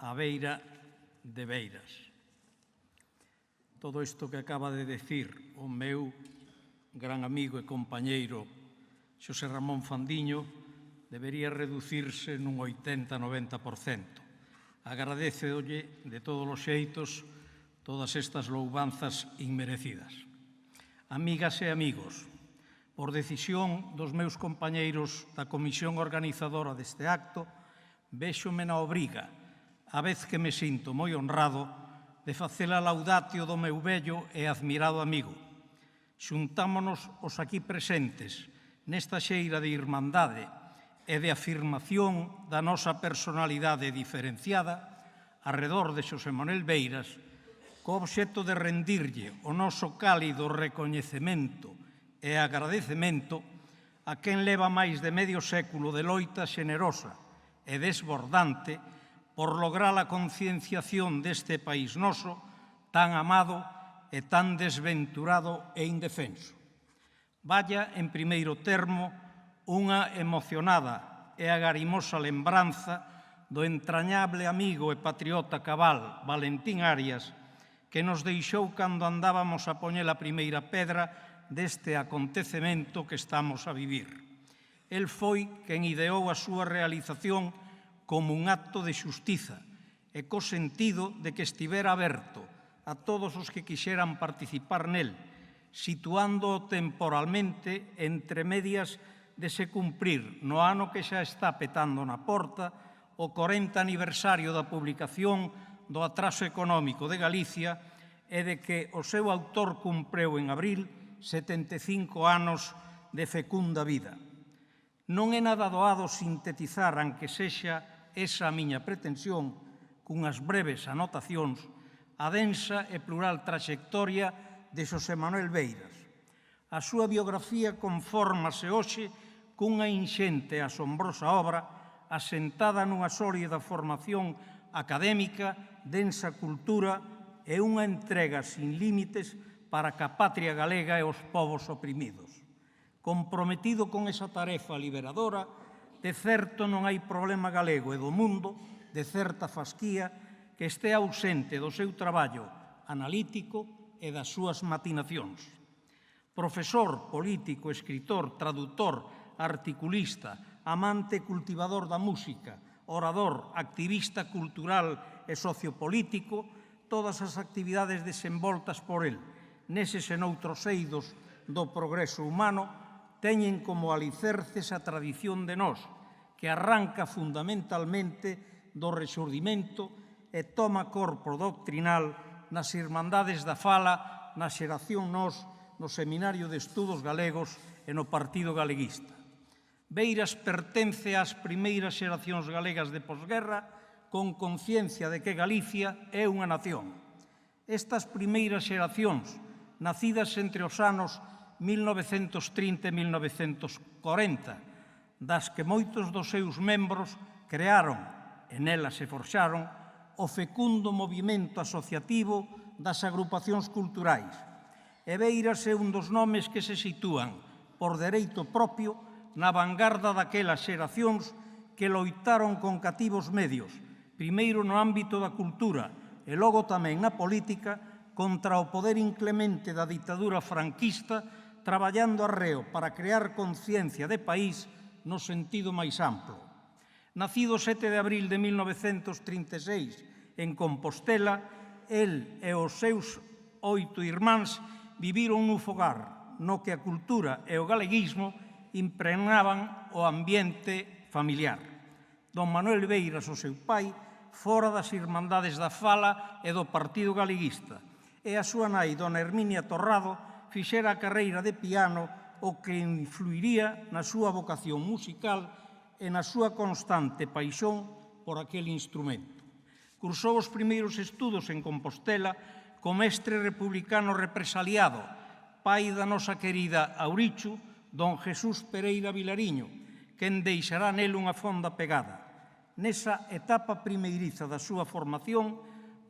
á beira de Beiras. Todo isto que acaba de decir o meu gran amigo e compañeiro Xosé Ramón Fandiño debería reducirse nun 80-90%. Agradézolle de todos os xeitos todas estas louvanzas inmerecidas. Amigas e amigos, por decisión dos meus compañeiros da comisión organizadora deste acto, véxome na obriga, a vez que me sinto moi honrado, de facela laudatio do meu vello e admirado amigo. Xuntámonos os aquí presentes nesta xeira de irmandade e de afirmación da nosa personalidade diferenciada arredor de Xosé Manuel Beiras, co obxecto de rendirlle o noso cálido recoñecemento e agradecemento a quen leva máis de medio século de loita xenerosa e desbordante por lograr a concienciación deste país noso tan amado e tan desventurado e indefenso. Vaya, en primeiro termo, unha emocionada e agarimosa lembranza do entrañable amigo e patriota cabal Valentín Arias, que nos deixou cando andábamos a poñer a primeira pedra deste acontecemento que estamos a vivir. El foi quen ideou a súa realización como un acto de xustiza e co sentido de que estivera aberto a todos os que quixeran participar nel, situándoo temporalmente entre medias de se cumprir no ano que xa está petando na porta o 40 aniversario da publicación do atraso económico de Galicia e de que o seu autor cumpreu en abril 75 anos de fecunda vida. Non é nada doado sintetizar, anque sexa esa a miña pretensión, cunhas breves anotacións, a densa e plural traxectoria de Xosé Manuel Beiras. A súa biografía confórmase hoxe cunha inxente e asombrosa obra asentada nunha sólida formación académica, densa cultura e unha entrega sin límites para que a patria galega e os povos oprimidos. Comprometido con esa tarefa liberadora, de certo non hai problema galego e do mundo, de certa fasquía, que este ausente do seu traballo analítico e das súas matinacións. Profesor, político, escritor, traductor, articulista, amante e cultivador da música, orador, activista cultural e sociopolítico, todas as actividades desenvoltas por el neses e noutros eidos do progreso humano teñen como alicerces a tradición de nós, que arranca fundamentalmente do Rexurdimento e toma corpo doctrinal nas Irmandades da Fala, na Xeración Nós, no Seminario de Estudos Galegos e no Partido Galeguista. Beiras pertence ás primeiras xeracións galegas de posguerra con conciencia de que Galicia é unha nación. Estas primeiras xeracións, nacidas entre os anos 1930 e 1940, das que moitos dos seus membros crearon, e nelas se forxaron, o fecundo movimento asociativo das agrupacións culturais. E Beiras é un dos nomes que se sitúan, por dereito propio, na vanguarda daquelas xeracións que loitaron con cativos medios, primeiro no ámbito da cultura e logo tamén na política, contra o poder inclemente da ditadura franquista, traballando arreo para crear conciencia de país no sentido máis amplo. Nacido 7 de abril de 1936 en Compostela, el e os seus 8 irmáns viviron nun fogar no que a cultura e o galeguismo impregnaban o ambiente familiar. Don Manuel Beiras, o seu pai, fora das Irmandades da Fala e do Partido Galeguista, e a súa nai, dona Herminia Torrado, fixera a carreira de piano, o que influiría na súa vocación musical e na súa constante paixón por aquel instrumento. Cursou os primeiros estudos en Compostela co mestre republicano represaliado, pai da nosa querida Aurichu, don Jesús Pereira Vilariño, quen deixará nel unha fonda pegada. Nesa etapa primeiriza da súa formación,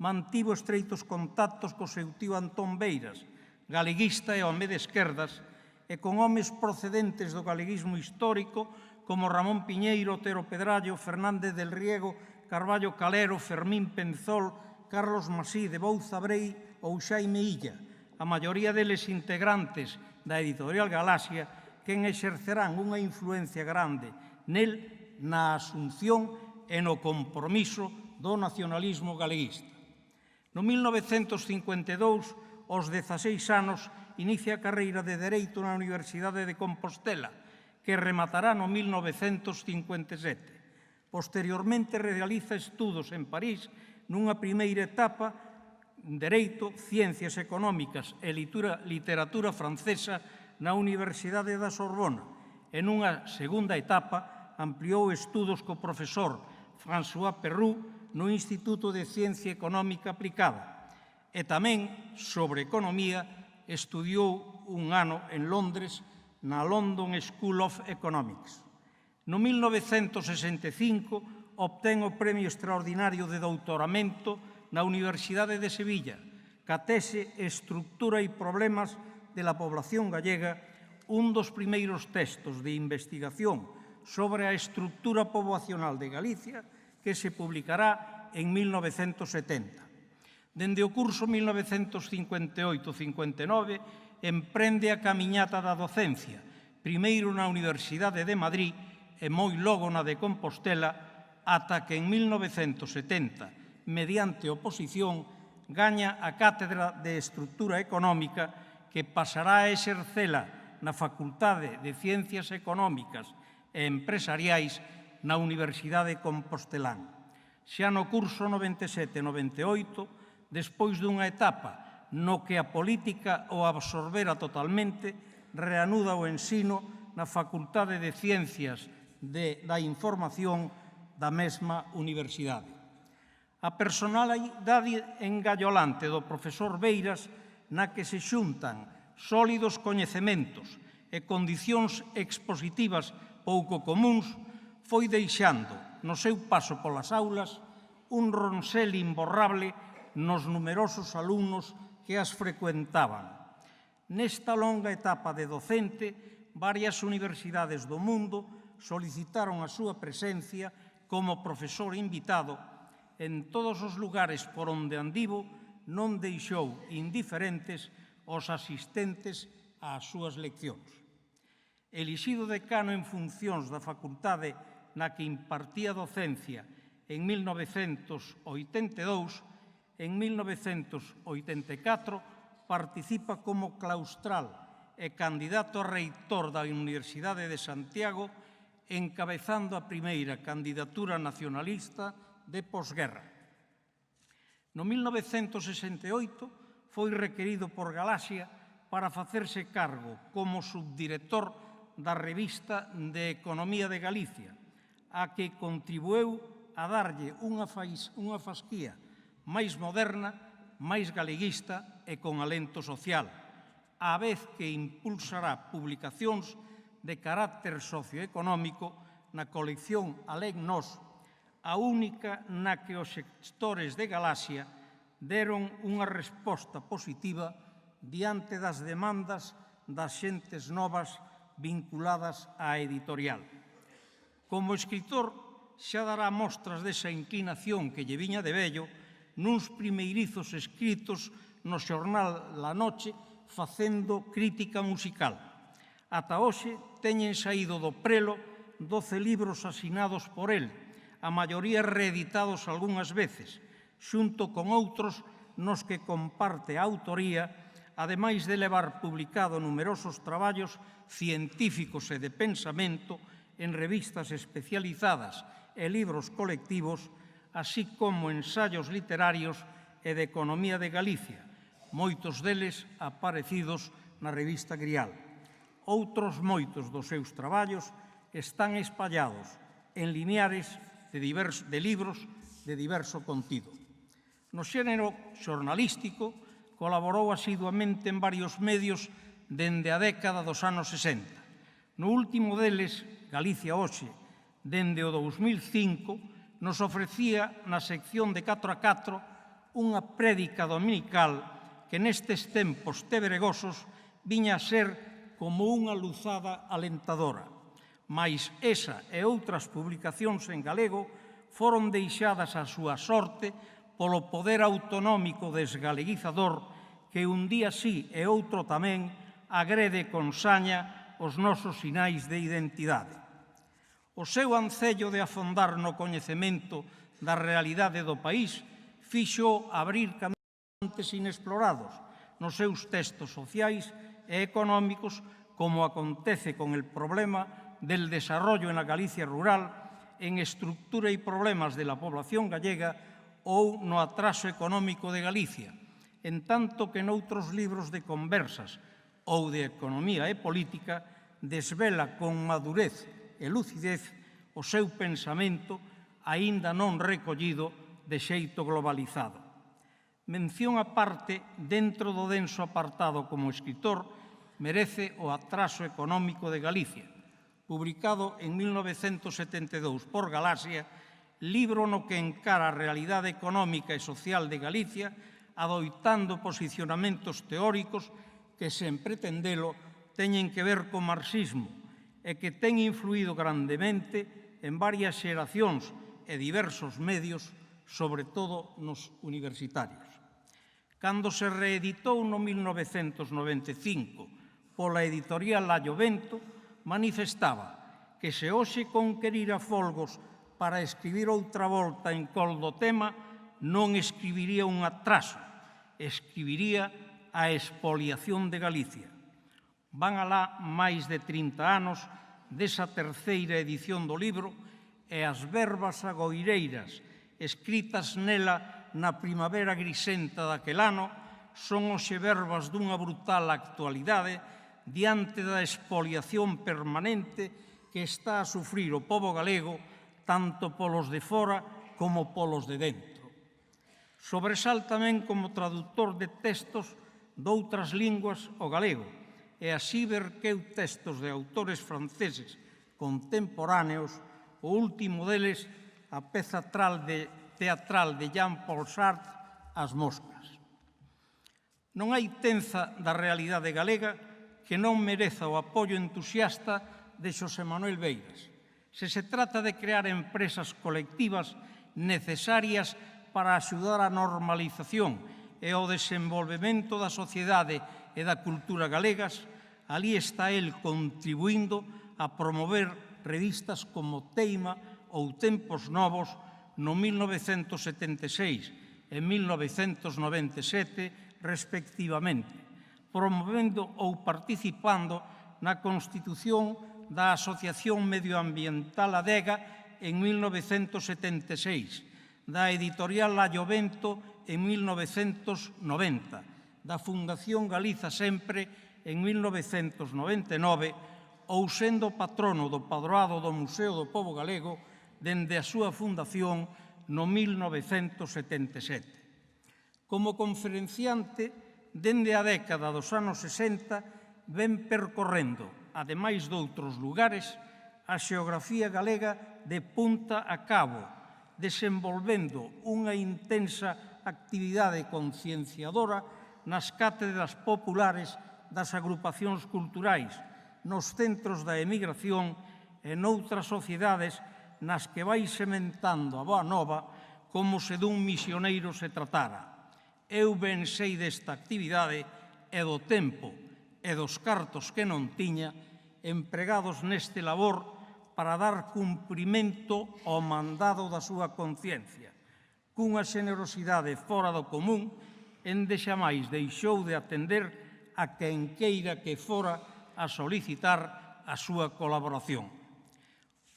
mantivo estreitos contactos co seu tío Antón Beiras, galeguista e home de esquerdas, e con homes procedentes do galeguismo histórico como Ramón Piñeiro, Otero Pedrallo, Fernández del Riego Carballo Calero, Fermín Penzol, Carlos Masí de Bouza Brei ou Xaime Illa, a maioría deles integrantes da editorial Galaxia, quen exercerán unha influencia grande nel na asunción e no compromiso do nacionalismo galeguista. No 1952, aos 16 anos, inicia a carreira de Dereito na Universidade de Compostela, que rematará no 1957. Posteriormente realiza estudos en París nunha primeira etapa en Dereito, Ciencias Económicas e Literatura Francesa na Universidade da Sorbona e nunha segunda etapa ampliou estudos co profesor François Perrou no Instituto de Ciencia Económica Aplicada e tamén sobre economía estudiou un ano en Londres na London School of Economics. No 1965 obtén o Premio Extraordinario de Doutoramento na Universidade de Sevilla, ca tese Estructura e Problemas de la Población Gallega, un dos primeiros textos de investigación sobre a estructura poboacional de Galicia que se publicará en 1970. Dende o curso 1958-59 emprende a camiñata da docencia, primeiro na Universidade de Madrid e moi logo na de Compostela, ata que en 1970, mediante oposición, gaña a cátedra de Estructura Económica que pasará a exercela na Facultade de Ciencias Económicas e Empresariais na Universidade Compostelán. Xa no curso 97-98, despois dunha etapa no que a política o absorbera totalmente, reanuda o ensino na Facultade de Ciencias da Información da mesma universidade. A personalidade engallolante do profesor Beiras, na que se xuntan sólidos coñecementos e condicións expositivas pouco comúns, foi deixando, no seu paso polas aulas, un ronsel imborrable nos numerosos alumnos que as frecuentaban. Nesta longa etapa de docente, varias universidades do mundo solicitaron a súa presencia como profesor invitado. En todos os lugares por onde andivo non deixou indiferentes os asistentes ás súas leccións. Elixido decano en funcións da facultade na que impartía docencia en 1982, en 1984 participa como claustral e candidato a reitor da Universidade de Santiago, encabezando a primeira candidatura nacionalista de posguerra. No 1968 foi requerido por Galaxia para facerse cargo como subdirector da Revista de Economía de Galicia, a que contribueu a darlle unha fasquía máis moderna, máis galeguista e con alento social, á vez que impulsará publicacións de carácter socioeconómico na colección Alén Nós, a única na que os sectores de Galaxia deron unha resposta positiva diante das demandas das xentes novas vinculadas á editorial. Como escritor, xa dará mostras desa inclinación que lle viña de vello nuns primeirizos escritos no xornal La Noche facendo crítica musical. Ata hoxe teñen saído do prelo 12 libros asinados por el, a maioría reeditados algunhas veces, xunto con outros nos que comparte a autoría, ademais de levar publicado numerosos traballos científicos e de pensamento en revistas especializadas e libros colectivos, así como ensaios literarios e de economía de Galicia, moitos deles aparecidos na revista Grial. Outros moitos dos seus traballos están espallados en lineares de libros de diverso contido. No xénero xornalístico, colaborou asiduamente en varios medios dende a década dos anos 60. No último deles, Galicia Hoxe, dende o 2005, nos ofrecía na sección de 4x4 unha prédica dominical que nestes tempos tebregosos viña a ser como unha luzada alentadora. Mais esa e outras publicacións en galego foron deixadas á súa sorte polo poder autonómico desgaleguizador que un día sí e outro tamén agrede con saña os nosos sinais de identidade. O seu ancello de afondar no coñecemento da realidade do país fixo abrir camiños inexplorados nos seus textos sociais e económicos, como acontece con el problema del desarrollo en la Galicia rural, en estructura e problemas de la población gallega ou no atraso económico de Galicia, en tanto que noutros libros de conversas ou de economía e política desvela con madurez e lucidez o seu pensamento aínda non recollido de xeito globalizado. Mención aparte, dentro do denso apartado como escritor, merece O atraso económico de Galicia, publicado en 1972 por Galaxia, libro no que encara a realidade económica e social de Galicia, adoitando posicionamentos teóricos que, sen pretendelo, teñen que ver co marxismo e que ten influído grandemente en varias xeracións e diversos medios, sobre todo nos universitarios. Cando se reeditou no 1995 pola editorial Allovento, manifestaba que se hoxe conquerira folgos para escribir outra volta en col do tema, non escribiría un atraso, escribiría a expoliación de Galicia. Van alá máis de 30 anos desa terceira edición do libro e as verbas agoireiras escritas nela na primavera grisenta daquel ano son hoxe verbas dunha brutal actualidade diante da expoliación permanente que está a sufrir o pobo galego tanto polos de fora como polos de dentro. Sobresal tamén como traductor de textos doutras linguas o galego, e así verqueu textos de autores franceses contemporáneos, o último deles a peza teatral de Jean-Paul Sartre, As moscas. Non hai tenza da realidade galega que non mereza o apoio entusiasta de Xosé Manuel Beiras. Se trata de crear empresas colectivas necesarias para axudar a normalización e o desenvolvemento da sociedade e da cultura galegas, ali está el contribuindo a promover revistas como Teima ou Tempos Novos no 1976 e 1997, respectivamente, promovendo ou participando na constitución da Asociación Medioambiental Adega en 1976, da editorial Allovento en 1990, da Fundación Galiza Sempre en 1999, ou sendo patrono do Padroado do Museo do Pobo Galego dende a súa fundación no 1977. Como conferenciante, dende a década dos anos 60, ven percorrendo, ademais doutros lugares, a xeografía galega de punta a cabo, desenvolvendo unha intensa actividade concienciadora nas cátedras populares das agrupacións culturais, nos centros da emigración e noutras sociedades nas que vai sementando a boa nova como se dun misioneiro se tratara. Eu ben sei desta actividade e do tempo e dos cartos que non tiña empregados neste labor para dar cumprimento ao mandado da súa conciencia, cunha xenerosidade fora do común, ende xamais deixou de atender a quen queira que fora a solicitar a súa colaboración.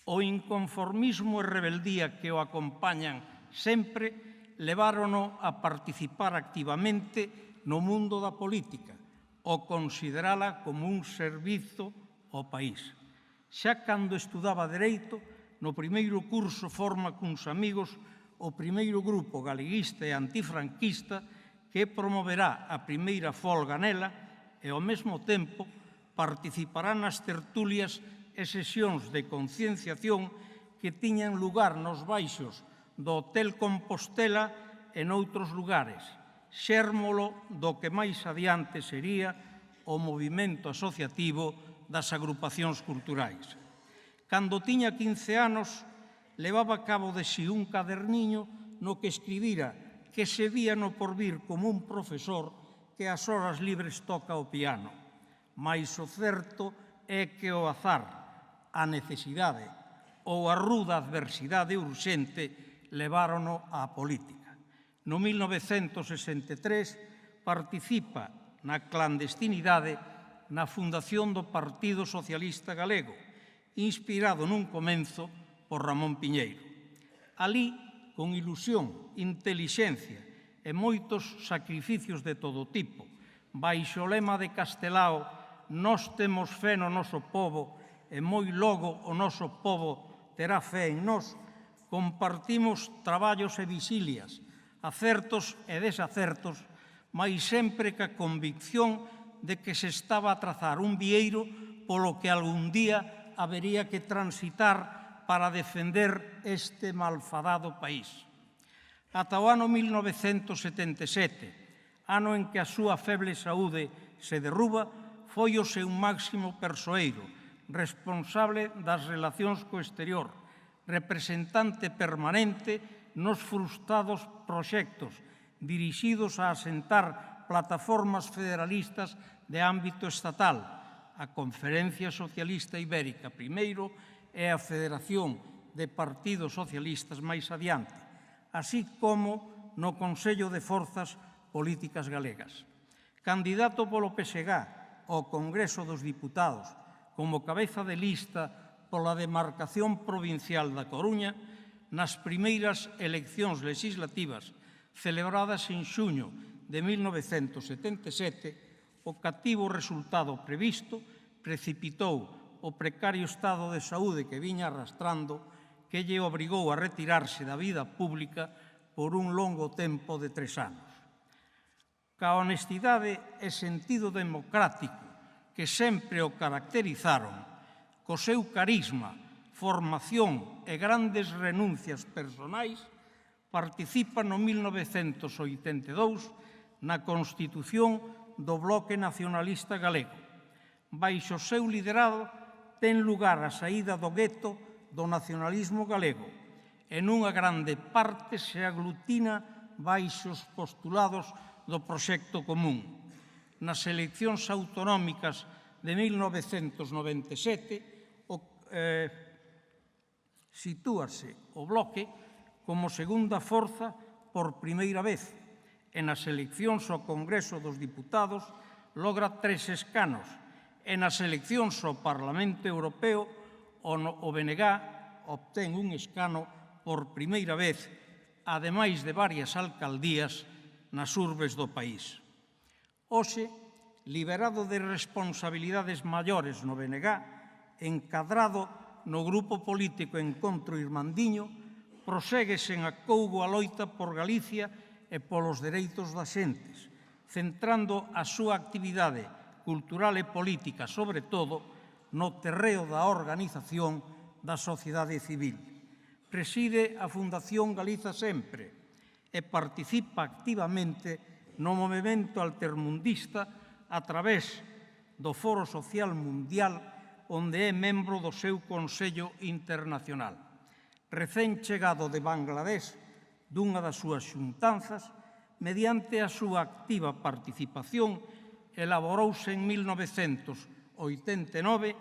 O inconformismo e rebeldía que o acompañan sempre levárono a participar activamente no mundo da política, o considerala como un servizo ao país. Xa cando estudaba Dereito, no primeiro curso forma cuns amigos o primeiro grupo galeguista e antifranquista que promoverá a primeira folga nela e, ao mesmo tempo, participará nas tertulias e sesións de concienciación que tiñan lugar nos baixos do Hotel Compostela e noutros lugares, xérmolo do que máis adiante sería o movimento asociativo das agrupacións culturais. Cando tiña 15 anos, levaba a cabo de si un caderniño no que escribira que se vía no porvir como un profesor que ás horas libres toca o piano. Mais o certo é que o azar, a necesidade ou a ruda adversidade urxente levárono á política. No 1963 participa na clandestinidade na fundación do Partido Socialista Galego, inspirado nun comenzo por Ramón Piñeiro. Alí, con ilusión, intelixencia e moitos sacrificios de todo tipo, baixo o lema de Castelao, nós temos fe no noso pobo e moi logo o noso pobo terá fe en nós, compartimos traballos e visilias, acertos e desacertos, mais sempre ca convicción de que se estaba a trazar un vieiro polo que algún día habería que transitar para defender este malfadado país. Ata o ano 1977, ano en que a súa feble saúde se derruba, foi o seu máximo persoeiro, responsable das relacións co exterior, representante permanente nos frustrados proxectos dirixidos a asentar plataformas federalistas de ámbito estatal, a Conferencia Socialista Ibérica primeiro e a Federación de Partidos Socialistas máis adiante, así como no Consello de Forzas Políticas Galegas. Candidato polo PSG ao Congreso dos Diputados como cabeza de lista pola demarcación provincial da Coruña, nas primeiras eleccións legislativas celebradas en xuño de 1977, o cativo resultado previsto precipitou o precario estado de saúde que viña arrastrando, que lle obrigou a retirarse da vida pública por un longo tempo de 3 anos. Ca honestidade e sentido democrático que sempre o caracterizaron, co seu carisma, formación e grandes renuncias personais, participa no 1982 na Constitución do Bloque Nacionalista Galego. Baixo o seu liderado ten lugar a saída do gueto do nacionalismo galego e nunha grande parte se aglutina baixo os postulados do proxecto común. Nas eleccións autonómicas de 1997 sitúase o Bloque como segunda forza por primeira vez e nas eleccións ao Congreso dos Diputados logra 3 escanos e nas eleccións ao Parlamento Europeo o BNG obtén un escano por primeira vez, ademais de varias alcaldías nas urbes do país. Hoxe, liberado de responsabilidades maiores no BNG, encadrado no grupo político Encontro Irmandiño, proséguese en acougo a loita por Galicia e polos dereitos das xentes, centrando a súa actividade cultural e política, sobre todo, no terreo da organización da sociedade civil. Preside a Fundación Galiza Sempre e participa activamente no movimento altermundista a través do Foro Social Mundial, onde é membro do seu Consello Internacional. Recén chegado de Bangladesh, dunha das súas xuntanzas, mediante a súa activa participación, elaborouse en 1989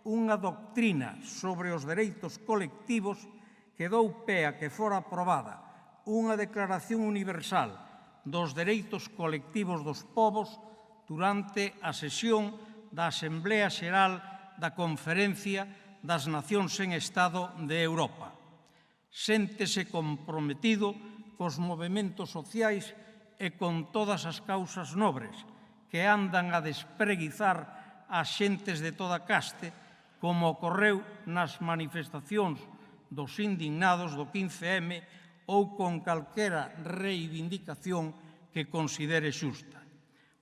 unha doctrina sobre os dereitos colectivos que dou pé a que fora aprobada unha Declaración Universal dos Dereitos Colectivos dos Povos durante a sesión da Asemblea Xeral da Conferencia das Nacións en Estado de Europa. Séntese comprometido cos movementos sociais e con todas as causas nobres que andan a despreguizar as xentes de toda caste, como ocorreu nas manifestacións dos indignados do 15M ou con calquera reivindicación que considere xusta.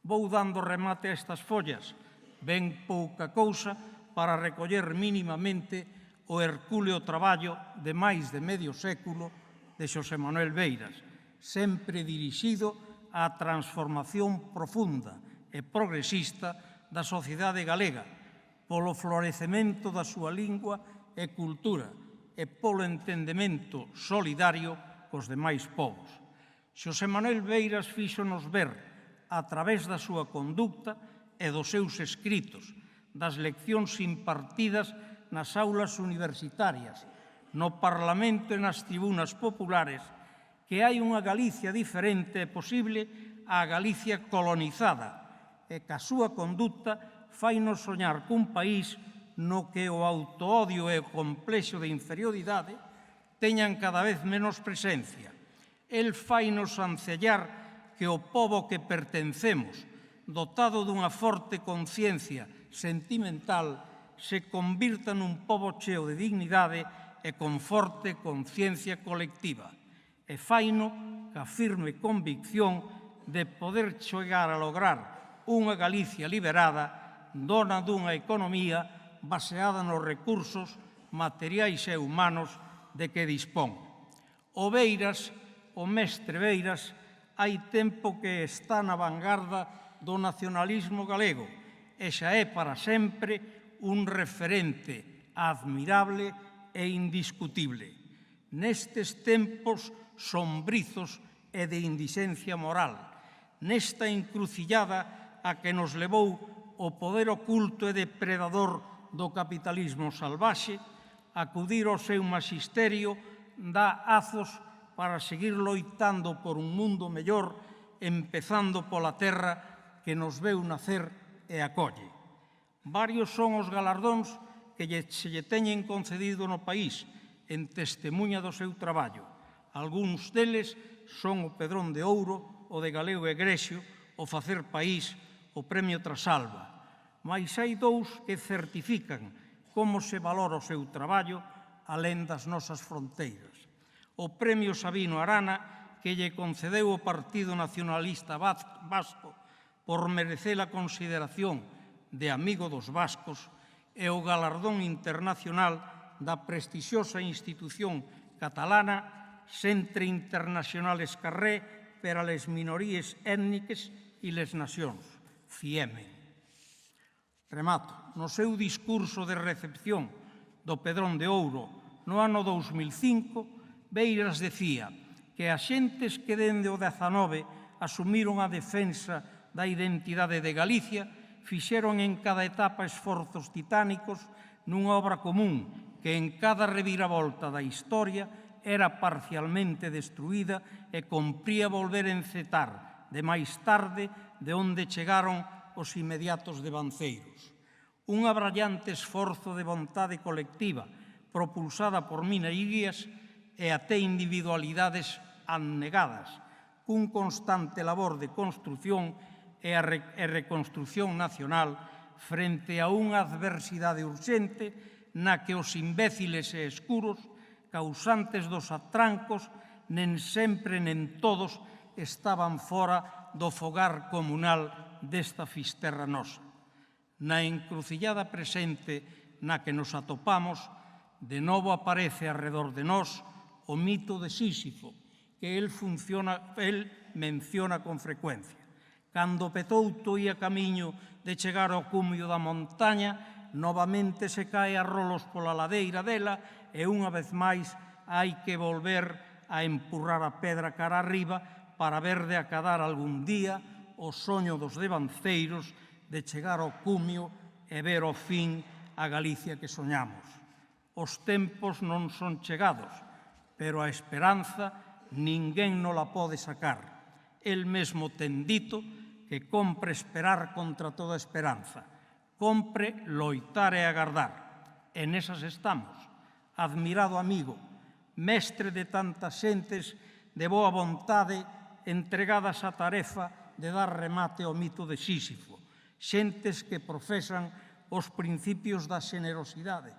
Vou dando remate a estas follas, ben pouca cousa para recoller mínimamente o hercúleo traballo de máis de medio século de Xosé Manuel Beiras, sempre dirixido á transformación profunda e progresista da sociedade galega, polo florecemento da súa lingua e cultura, e polo entendemento solidario cos demais povos. Xosé Manuel Beiras fíxonos ver, a través da súa conducta e dos seus escritos, das leccións impartidas nas aulas universitarias, no Parlamento e nas tribunas populares, que hai unha Galicia diferente e posible á Galicia colonizada, e que a súa conduta fainos soñar cun país no que o autoodio e o complexo de inferioridade teñan cada vez menos presencia. El fainos ancellar que o pobo que pertencemos, dotado dunha forte conciencia sentimental, se convirta nun pobo cheo de dignidade e con forte conciencia colectiva. E faino ca firme convicción de poder chegar a lograr unha Galicia liberada, dona dunha economía baseada nos recursos materiais e humanos de que dispón. O Beiras, o mestre Beiras, hai tempo que está na vanguarda do nacionalismo galego e xa é para sempre un referente admirable e indiscutible. Nestes tempos sombrizos e de indixencia moral, nesta encrucillada a que nos levou o poder oculto e depredador do capitalismo salvaxe, acudir ao seu magisterio dá azos para seguir loitando por un mundo mellor, empezando pola terra que nos veu nacer e acolle. Varios son os galardóns que se lle teñen concedido no país en testemunha do seu traballo. Algúns deles son o Pedrón de Ouro, o de Galego e Grexio, o Facer País, o Premio Trasalva. Mais hai dous que certifican como se valora o seu traballo alén das nosas fronteiras. O Premio Sabino Arana, que lle concedeu o Partido Nacionalista Vasco por merecer a consideración de amigo dos vascos, e o galardón internacional da prestixiosa institución catalana Centre Internacional Escarré per a les minories étniques e les nacions, CIEME. Remato. No seu discurso de recepción do Pedrón de Ouro no ano 2005, Beiras decía que as xentes que dende o 19 asumiron a defensa da identidade de Galicia fixeron en cada etapa esforzos titánicos nunha obra común que en cada reviravolta da historia era parcialmente destruída e compría volver a encetar de máis tarde de onde chegaron os inmediatos devanceiros. Un abrallante esforzo de vontade colectiva propulsada por mineirías e até individualidades anegadas, cun constante labor de construción e reconstrución nacional frente a unha adversidade urxente na que os imbéciles e escuros, causantes dos atrancos, nen sempre nen todos estaban fora do fogar comunal desta fisterra nosa. Na encrucillada presente na que nos atopamos, de novo aparece arredor de nós o mito de Sísifo, que el menciona con frecuencia. Cando Petouto ia camiño de chegar ao cumio da montaña, novamente se cae a rolos pola ladeira dela e unha vez máis hai que volver a empurrar a pedra cara arriba para ver de acadar algún día o soño dos devanceiros de chegar ao cumio e ver ao fin a Galicia que soñamos. Os tempos non son chegados, pero a esperanza ninguén nola pode sacar. El mesmo ten dito que compre esperar contra toda esperanza, compre loitar e agardar. E nesas estamos. Admirado amigo, mestre de tantas xentes de boa vontade entregadas á tarefa de dar remate ao mito de Sísifo, xentes que profesan os principios da xenerosidade,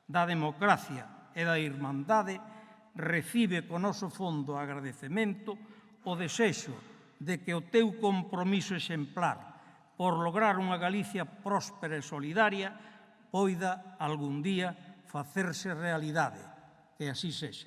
da democracia e da irmandade, recibe con noso fondo agradecemento o desexo de que o teu compromiso exemplar por lograr unha Galicia próspera e solidaria poida algún día facerse realidade. Que así sexa.